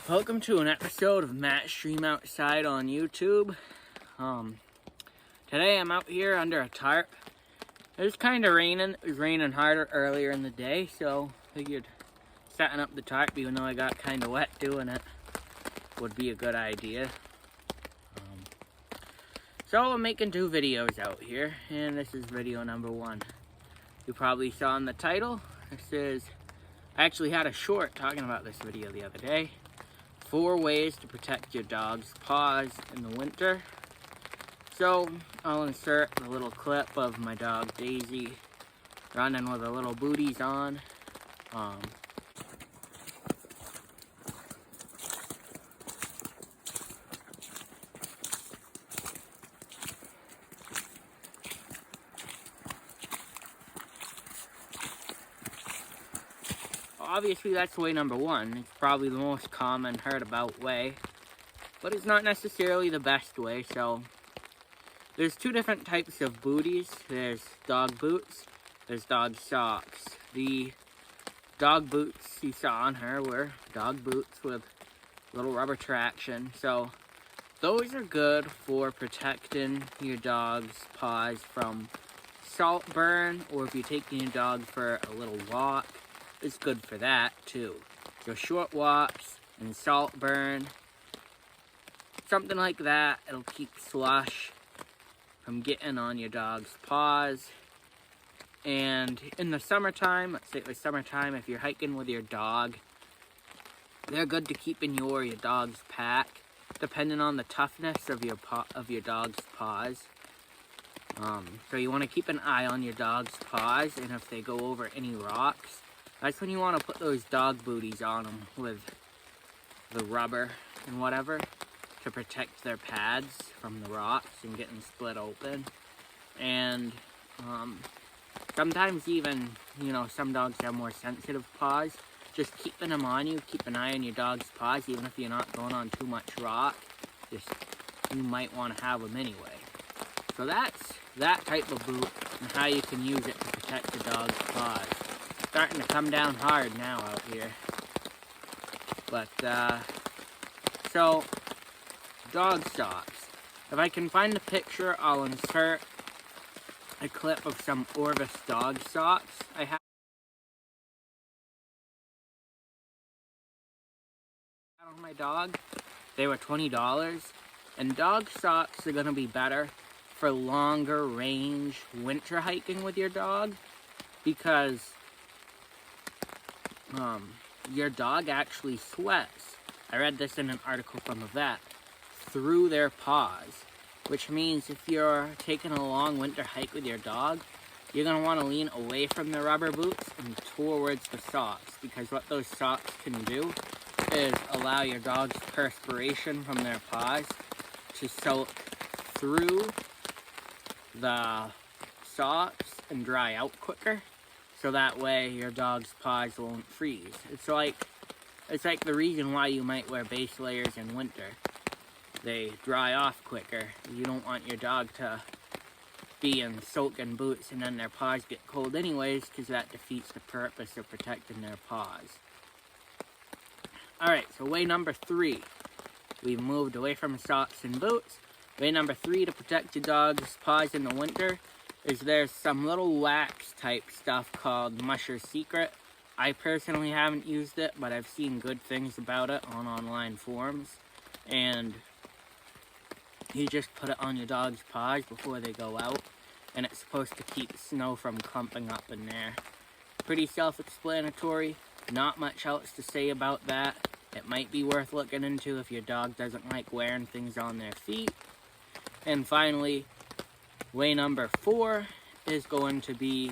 Welcome to an episode of Matt Stream Outside on YouTube. Today I'm out here under a tarp. It was kind of raining. It was raining harder earlier in the day, so figured setting up the tarp, even though I got kind of wet doing it, would be a good idea. So I'm making two videos out here, and this is video number one. You probably saw in the title, I actually had a short talking about this video the other day. 4 ways to protect your dog's paws in the winter. So I'll insert a little clip of my dog Daisy running with her little booties on. Obviously that's way number one. It's probably the most common heard about way, but it's not necessarily the best way. So there's 2 different types of booties. There's dog boots, there's dog socks. The dog boots you saw on her were dog boots with little rubber traction. So those are good for protecting your dog's paws from salt burn, or if you're taking your dog for a little walk, it's good for that too. So short walks and salt burn, something like that, it'll keep slush from getting on your dog's paws. And in the summertime, let's say it was summertime, if you're hiking with your dog, they're good to keep in your dog's pack, depending on the toughness of your dog's paws. So you want to keep an eye on your dog's paws, and if they go over any rocks, that's when you want to put those dog booties on them with the rubber and whatever to protect their pads from the rocks and getting split open. And sometimes even, some dogs have more sensitive paws. Just keeping them on you, keep an eye on your dog's paws, even if you're not going on too much rock. You might want to have them anyway. So that's that type of boot and how you can use it to protect the dog's paws. Starting to come down hard now out here. But, so, dog socks. If I can find a picture, I'll insert a clip of some Orvis dog socks I have on my dog. They were $20. And dog socks are going to be better for longer range winter hiking with your dog, because your dog actually sweats. I read this in an article from a vet, through their paws, which means if you're taking a long winter hike with your dog, you're going to want to lean away from the rubber boots and towards the socks, because what those socks can do is allow your dog's perspiration from their paws to soak through the socks and dry out quicker. So that way your dog's paws won't freeze. It's like the reason why you might wear base layers in winter. They dry off quicker. You don't want your dog to be in soaking boots and then their paws get cold anyways, because that defeats the purpose of protecting their paws. Alright, so way number 3. We've moved away from socks and boots. Way number 3 to protect your dog's paws in the winter is there's some little wax type stuff called Musher's Secret. I personally haven't used it, but I've seen good things about it on online forums. And you just put it on your dog's paws before they go out, and it's supposed to keep snow from clumping up in there. Pretty self-explanatory, not much else to say about that. It might be worth looking into if your dog doesn't like wearing things on their feet. And finally, way number 4 is going to be,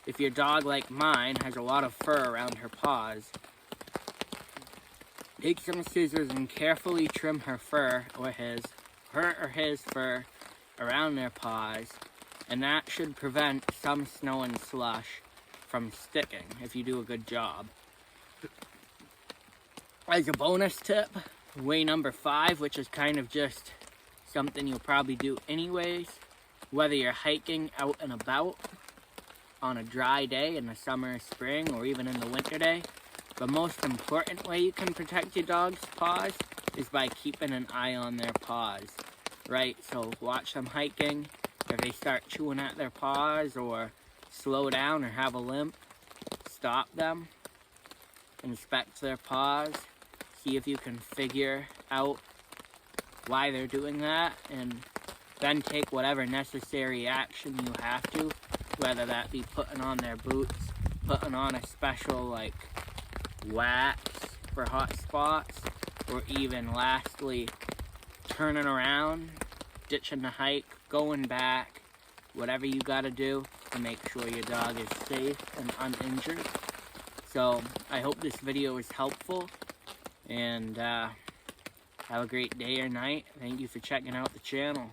if your dog, like mine, has a lot of fur around her paws, take some scissors and carefully trim her fur, or his fur around their paws, and that should prevent some snow and slush from sticking if you do a good job. As a bonus tip, way number 5, which is kind of just something you'll probably do anyways, whether you're hiking out and about on a dry day in the summer or spring, or even in the winter day, The most important way you can protect your dog's paws is by keeping an eye on their paws, right? So watch them hiking. If they start chewing at their paws or slow down or have a limp, stop them, inspect their paws, see if you can figure out why they're doing that, and then take whatever necessary action you have to, whether that be putting on their boots, putting on a special like wax for hot spots, or even lastly turning around, ditching the hike, going back, whatever you gotta do to make sure your dog is safe and uninjured. So I hope this video is helpful, and have a great day or night. Thank you for checking out the channel.